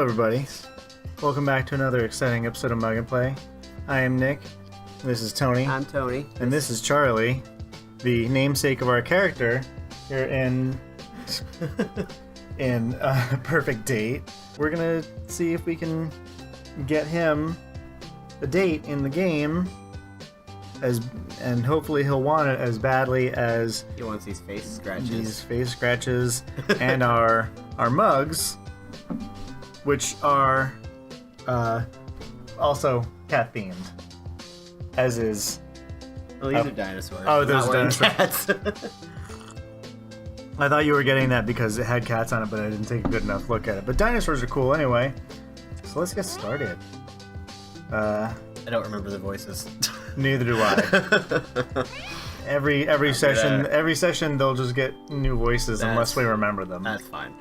everybody. Welcome back to another exciting episode of MugAndPlay. I am Nick. This is Tony. I'm Tony. And this is Charlie, the namesake of our character here in Purrfect Date. We're gonna see if we can get him a date in the game, and hopefully he'll want it as badly as He wants these face scratches. And our mugs, which are also cat themed, as is. Well, these are dinosaurs. Oh, those are dinosaurs. cats. I thought you were getting that because it had cats on it, but I didn't take a good enough look at it. But dinosaurs are cool anyway. So let's get started. I don't remember the voices. Neither do I. Every session they'll just get new voices unless we remember them. That's fine.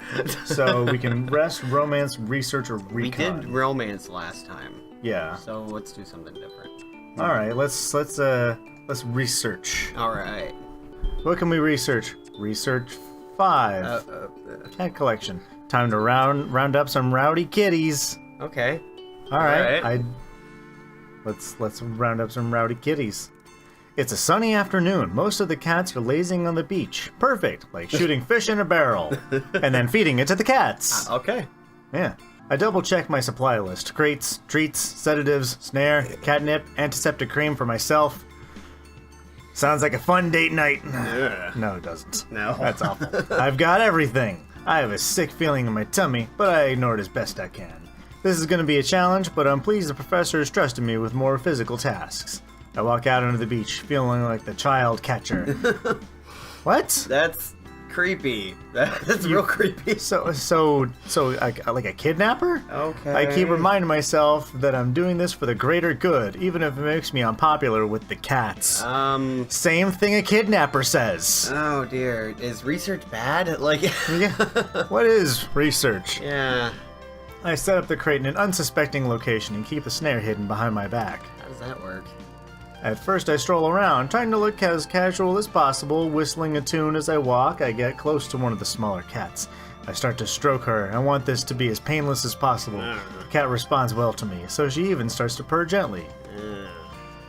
So we can rest, romance, research, or recon. We did romance last time. Yeah. So let's do something different. All right. Let's research. All right. What can we research? Research 5. Cat collection. Time to round up some rowdy kitties. Okay. All right. Let's round up some rowdy kitties. It's a sunny afternoon. Most of the cats are lazing on the beach. Perfect, like shooting fish in a barrel and then feeding it to the cats. Okay. Yeah. I double-checked my supply list. Crates, treats, sedatives, snare, catnip, antiseptic cream for myself. Sounds like a fun date night. Yeah. No, it doesn't. No. That's awful. I've got everything. I have a sick feeling in my tummy, but I ignore it as best I can. This is going to be a challenge, but I'm pleased the professor has trusted me with more physical tasks. I walk out onto the beach, feeling like the child catcher. What? That's creepy. That's real creepy. So like a kidnapper? Okay. I keep reminding myself that I'm doing this for the greater good, even if it makes me unpopular with the cats. Same thing a kidnapper says. Oh dear. Is research bad? Like. Yeah. What is research? Yeah. I set up the crate in an unsuspecting location and keep the snare hidden behind my back. How does that work? At first I stroll around, trying to look as casual as possible, whistling a tune as I walk. I get close to one of the smaller cats. I start to stroke her. I want this to be as painless as possible. The cat responds well to me, so she even starts to purr gently.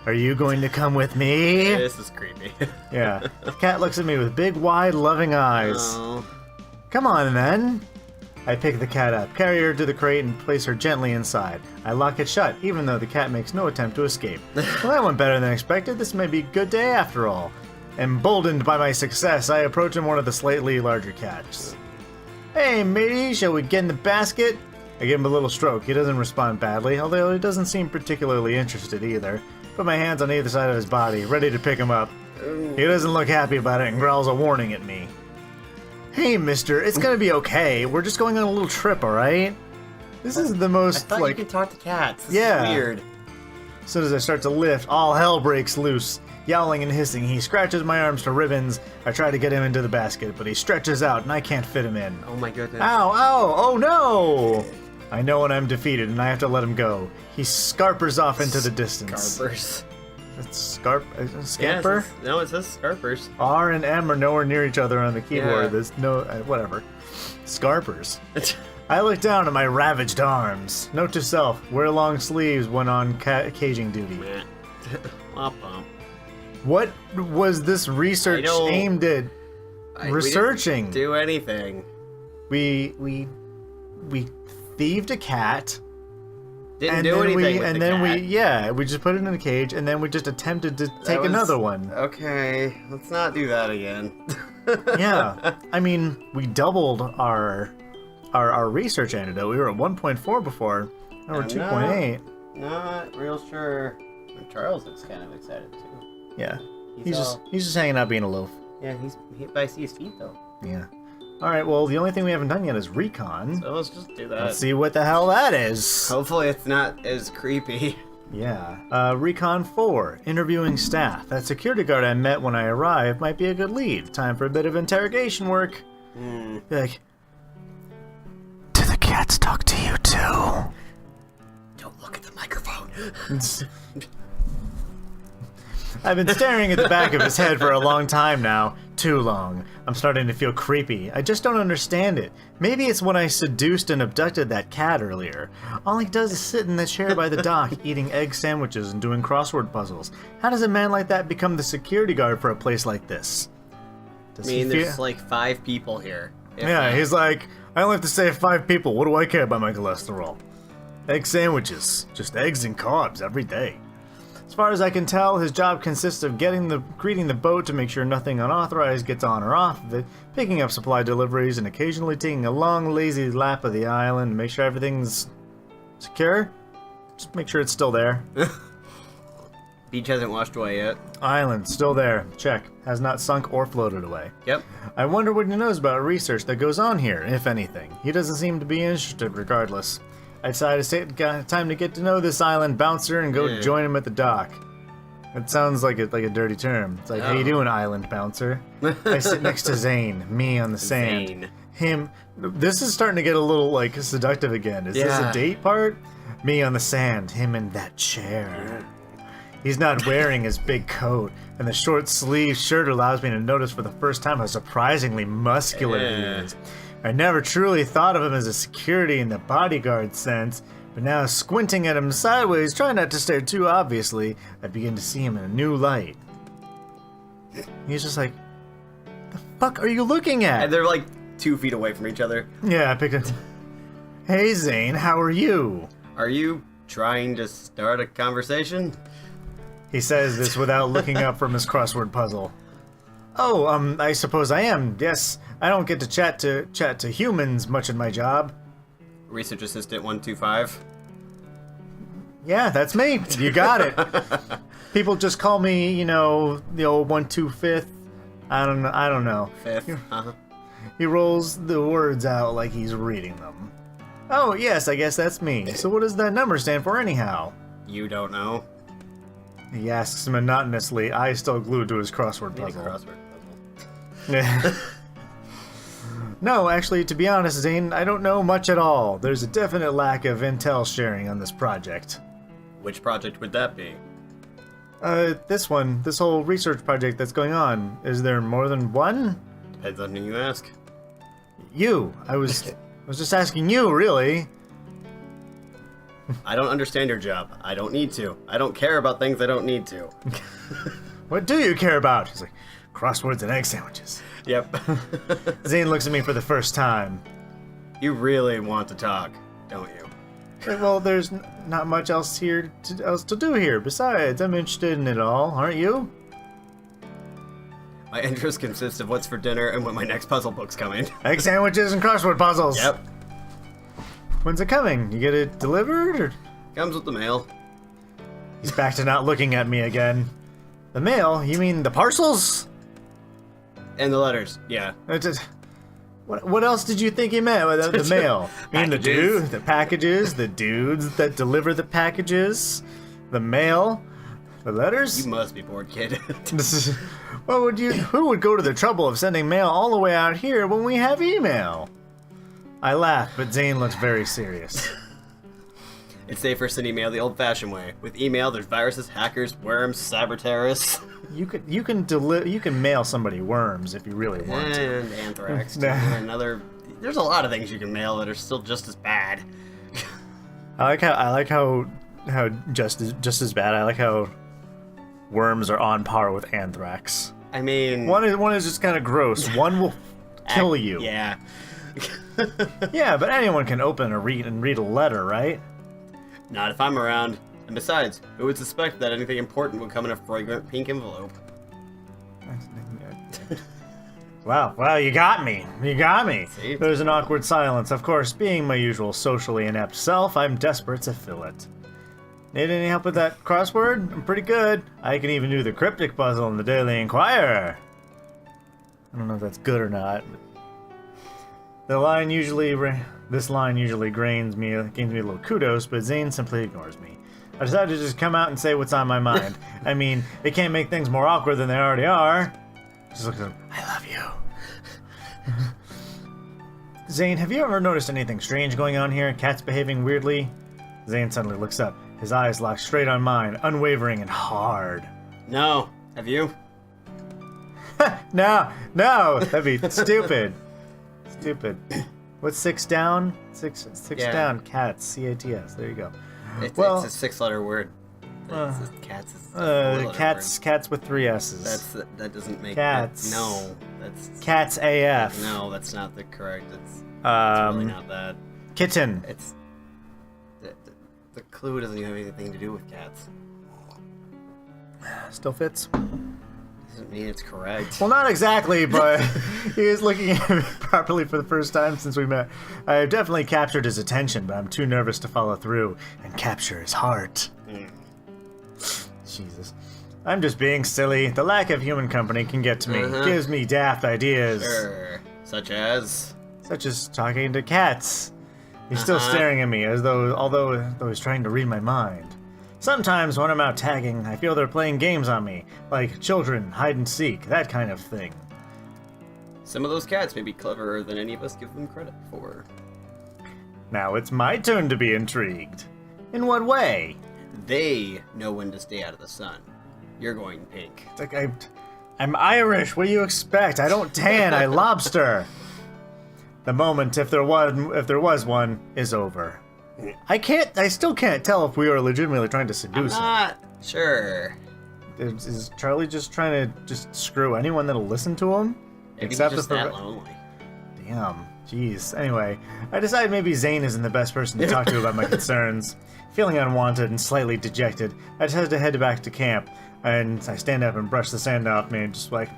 Are you going to come with me? This is creepy. Yeah. The cat looks at me with big, wide, loving eyes. Oh. Come on, then. I pick the cat up, carry her to the crate, and place her gently inside. I lock it shut, even though the cat makes no attempt to escape. Well, that went better than expected. This may be a good day after all. Emboldened by my success, I approach one of the slightly larger cats. Hey, matey, shall we get in the basket? I give him a little stroke. He doesn't respond badly, although he doesn't seem particularly interested either. Put my hands on either side of his body, ready to pick him up. He doesn't look happy about it and growls a warning at me. Hey, mister, it's gonna be okay. We're just going on a little trip, alright? This is the most, I thought you could talk to cats. This Yeah. is weird. As soon as I start to lift, all hell breaks loose. Yowling and hissing, he scratches my arms to ribbons. I try to get him into the basket, but he stretches out and I can't fit him in. Oh my goodness. Ow, ow, oh no! I know when I'm defeated and I have to let him go. He scarpers off into the distance. Scarpers. Scamper? No, it says scarpers. R and M are nowhere near each other on the keyboard. Yeah. There's no, whatever. Scarpers. I look down at my ravaged arms. Note to self, wear long sleeves when on caging duty. What was this research aimed at researching? We didn't do anything. We thieved a cat. Didn't do anything with the cat. We just put it in a cage, and then we just attempted to take another one. Okay, let's not do that again. Yeah, I mean, we doubled our research antidote. We were at 1.4 before. Now we're 2.8. Not real sure. Charles looks kind of excited too. Yeah, he's just hanging out being a loaf. Yeah, but I see his feet though. Yeah. All right. Well, the only thing we haven't done yet is recon. So let's just do that. Let's see what the hell that is. Hopefully, it's not as creepy. Yeah. Recon 4, interviewing staff. That security guard I met when I arrived might be a good lead. Time for a bit of interrogation work. Like, do the cats talk to you too? Don't look at the microphone. I've been staring at the back of his head for a long time now. too long. I'm starting to feel creepy. I just don't understand it. Maybe it's when I seduced and abducted that cat earlier. All he does is sit in the chair by the dock, eating egg sandwiches and doing crossword puzzles. How does a man like that become the security guard for a place like this? I mean, there's like 5 people here. Yeah, he's like, I only have to save 5 people. What do I care about my cholesterol? Egg sandwiches. Just eggs and carbs every day. As far as I can tell, his job consists of greeting the boat to make sure nothing unauthorized gets on or off of it, picking up supply deliveries, and occasionally taking a long, lazy lap of the island to make sure everything's secure. Just make sure it's still there. Beach hasn't washed away yet. Island, still there. Check. Has not sunk or floated away. Yep. I wonder what he knows about research that goes on here, if anything. He doesn't seem to be interested regardless. I decided to take time to get to know this island bouncer and go join him at the dock. It sounds like a dirty term. It's like, how you doing, island bouncer? I sit next to Zane, me on the sand. Zane. Him. This is starting to get a little, like, seductive again. Is this a date part? Me on the sand, him in that chair. He's not wearing his big coat, and the short sleeve shirt allows me to notice for the first time how surprisingly muscular he is. I never truly thought of him as a security in the bodyguard sense, but now squinting at him sideways, trying not to stare too obviously, I begin to see him in a new light. He's just like, the fuck are you looking at? And they're like 2 feet away from each other. Yeah, I picked it. Hey Zane, how are you? Are you trying to start a conversation? He says this without looking up from his crossword puzzle. Oh, I suppose I am. Yes, I don't get to chat to humans much in my job. Research Assistant 125. Yeah, that's me. You got it. People just call me, you know, the old 125th. I don't know. Fifth. He rolls the words out like he's reading them. Oh, yes, I guess that's me. So what does that number stand for anyhow? You don't know. He asks monotonously, eyes still glued to his crossword puzzle. No, actually, to be honest, Zane, I don't know much at all. There's a definite lack of intel sharing on this project. Which project would that be? This one. This whole research project that's going on. Is there more than one? Depends on who you ask. You. I was just asking you, really. I don't understand your job. I don't need to. I don't care about things I don't need to. What do you care about? He's like, crosswords and egg sandwiches. Yep. Zane looks at me for the first time. You really want to talk, don't you? Well, there's not much else to do here. Besides, I'm interested in it all, aren't you? My interest consists of what's for dinner and when my next puzzle book's coming. Egg sandwiches and crossword puzzles. Yep. When's it coming? You get it delivered? Or? Comes with the mail. He's back to not looking at me again. The mail? You mean the parcels? And the letters, yeah. What else did you think he meant by the mail? You mean the packages, the dudes that deliver the packages, the mail, the letters? You must be bored, kid. Who would go to the trouble of sending mail all the way out here when we have email? I laugh, but Zane looks very serious. It's safer sending mail the old-fashioned way. With email, there's viruses, hackers, worms, cyber terrorists. You can mail somebody worms if you really want to. And anthrax. There's a lot of things you can mail that are still just as bad. I like how just as bad. I like how worms are on par with anthrax. I mean, one is just kind of gross. One will kill you. Yeah. Yeah, but anyone can open and read a letter, right? Not if I'm around. And besides, who would suspect that anything important would come in a fragrant pink envelope? Wow, you got me. See? There's an awkward silence. Of course, being my usual socially inept self, I'm desperate to fill it. Need any help with that crossword? I'm pretty good. I can even do the cryptic puzzle in the Daily Inquirer. I don't know if that's good or not. This line usually gains me a little kudos, but Zane simply ignores me. I decided to just come out and say what's on my mind. I mean, it can't make things more awkward than they already are. Just looks at him. I love you. Zane, have you ever noticed anything strange going on here? Cats behaving weirdly? Zane suddenly looks up. His eyes lock straight on mine, unwavering and hard. No. Have you? No, that'd be stupid. Stupid. What's 6 down? Six Yeah. down. Cats. CATS. There you go. It's Well- a 6-letter word. Cats is a 4-letter Cats with 3 S's. That doesn't make Cats. No, that's Cats AF. no, that's not the correct. It's really not that. Kitten. It's the clue doesn't even have anything to do with cats. Still fits. Doesn't mean it's correct. Well, not exactly, but he is looking at me properly for the first time since we met. I have definitely captured his attention, but I'm too nervous to follow through and capture his heart. Jesus. I'm just being silly. The lack of human company can get to me. Gives me daft ideas. Sure. Such as? Such as talking to cats. He's still staring at me as though, although he's trying to read my mind. Sometimes when I'm out tagging, I feel they're playing games on me, like children, hide and seek, that kind of thing. Some of those cats may be cleverer than any of us give them credit for. Now it's my turn to be intrigued. In what way? They know when to stay out of the sun. You're going pink. It's like I'm Irish. What do you expect? I don't tan. I lobster. The moment, if there was one, is over. I still can't tell if we are legitimately trying to seduce him. Not sure. Is Charlie just trying to just screw anyone that'll listen to him? Maybe Except he's just for that lonely. Damn. Jeez. Anyway, I decided maybe Zane isn't the best person to talk to about my concerns. Feeling unwanted and slightly dejected, I decided to head back to camp, and I stand up and brush the sand off me and just like,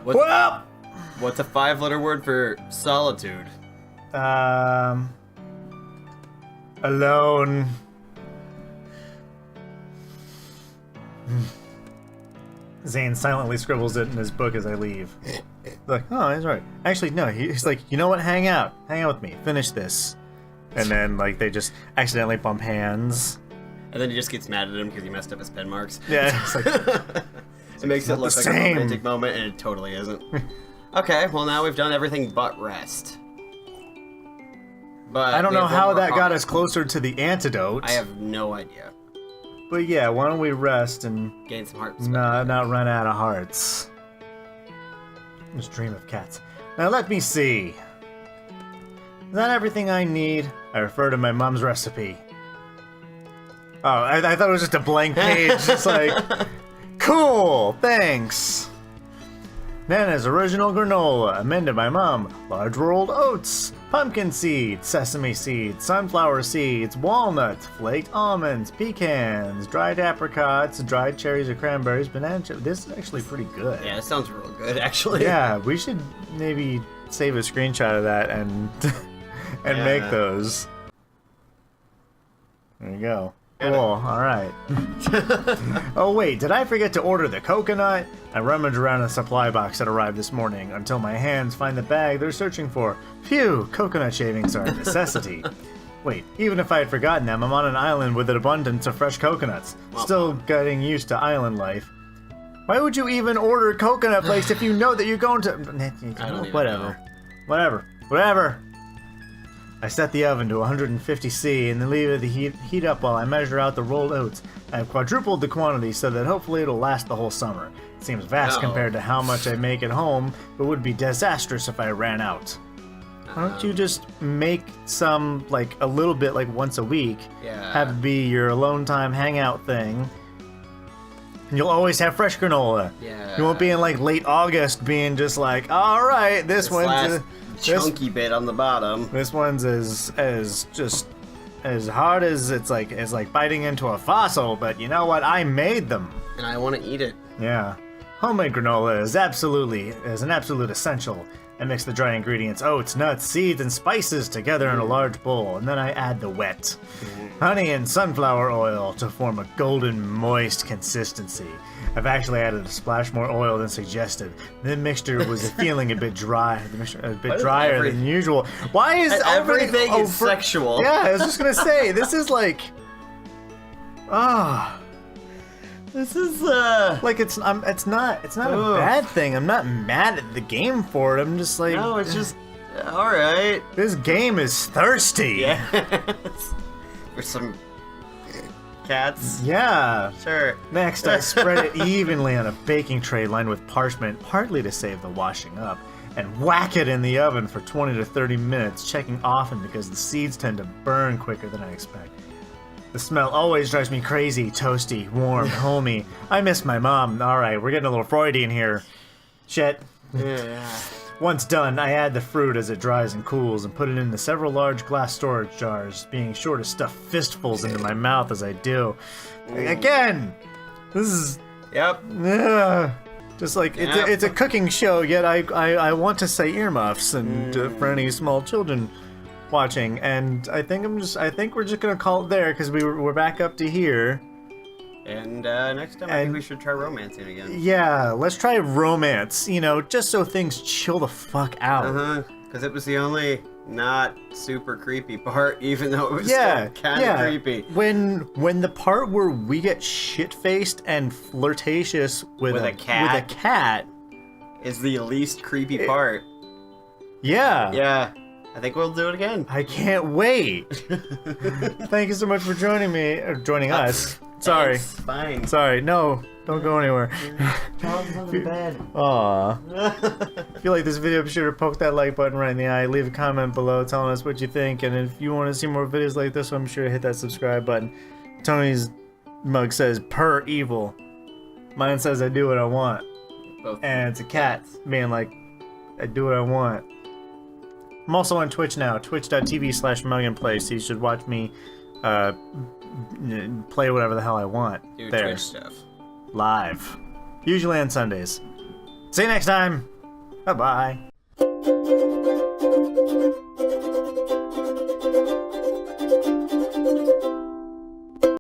well, What's a 5-letter word for solitude? Alone. Zane silently scribbles it in his book as I leave. Like, oh, he's right. Actually, no, he's like, you know what? Hang out with me. Finish this. And then, like, they just accidentally bump hands. And then he just gets mad at him because he messed up his pen marks. Yeah, it's like, It makes it not look the like same. a romantic moment, and it totally isn't. Okay, well now we've done everything but rest. But I don't we know have one how more that got comment. us closer to the antidote. I have no idea. But yeah, why don't we rest and Gain some heart. not run out of hearts. Just dream of cats. Now let me see. Is that everything I need? I refer to my mom's recipe. Oh, I thought it was just a blank page. Just like, cool, thanks. Nana's original granola, amended by Mom. Large rolled oats, pumpkin seeds, sesame seeds, sunflower seeds, walnuts, flaked almonds, pecans, dried apricots, dried cherries or cranberries, banana chips. This is actually pretty good. Yeah, that sounds real good, actually. Yeah, we should maybe save a screenshot of that and make those. There you go. Cool, alright. Oh wait, did I forget to order the coconut? I rummage around a supply box that arrived this morning until my hands find the bag they're searching for. Phew, coconut shavings are a necessity. Wait, even if I had forgotten them, I'm on an island with an abundance of fresh coconuts. Still getting used to island life. Why would you even order coconut flakes if you know that you're going to... I don't even Whatever. know. Whatever. I set the oven to 150°C and then leave the heat up while I measure out the rolled oats. I have quadrupled the quantity so that hopefully it'll last the whole summer. It seems vast compared to how much I make at home, but would be disastrous if I ran out. Why don't you just make some, like, a little bit, like, once a week? Yeah. Have it be your alone time hangout thing. And you'll always have fresh granola. Yeah. You won't be in, like, late August being just like, alright, this one's... last chunky bit on the bottom. This one's as hard as it's like biting into a fossil, but you know what? I made them. And I want to eat it. Yeah. Homemade granola is an absolute essential. I mix the dry ingredients, oats, nuts, seeds, and spices together in a large bowl, and then I add the wet. Honey and sunflower oil to form a golden, moist consistency. I've actually added a splash more oil than suggested. The mixture was feeling a bit dry, drier than usual. Why is everything is sexual? Yeah, I was just gonna say, this is like, This is like it's not a bad thing. I'm not mad at the game for it. I'm just like, no, it's just all right. This game is thirsty. Yes. For some cats. Yeah. Sure. Next, I spread it evenly on a baking tray lined with parchment, partly to save the washing up, and whack it in the oven for 20 to 30 minutes, checking often because the seeds tend to burn quicker than I expect. The smell always drives me crazy, toasty, warm, homey. I miss my mom. Alright, we're getting a little Freudian here. Shit. Yeah. Once done, I add the fruit as it dries and cools and put it into several large glass storage jars, being sure to stuff fistfuls into my mouth as I do. Again! This is... Yep. Just like, Yep. it's a cooking show, yet I want to say earmuffs, and for any small children watching, and I think we're just gonna call it there, because we're back up to here. And next time I think we should try romancing again. Yeah, let's try romance, just so things chill the fuck out. Because it was the only not super creepy part, even though it was Yeah, kind of creepy. When the part where we get shit-faced and flirtatious with a cat is the least creepy part. Yeah. Yeah, I think we'll do it again. I can't wait. Thank you so much for joining us. Sorry. It's fine. Sorry. No, don't go anywhere. Charles on the bed. Aw. If you like this video, be sure to poke that like button right in the eye. Leave a comment below telling us what you think. And if you want to see more videos like this one, be sure to hit that subscribe button. Tony's mug says, "Per evil." Mine says, "I do what I want." Both. And it's a cat being like, "I do what I want." I'm also on Twitch now, twitch.tv/MugAndPlay, so you should watch me play whatever the hell I want. Do there. Twitch stuff. Live. Usually on Sundays. See you next time. Bye-bye.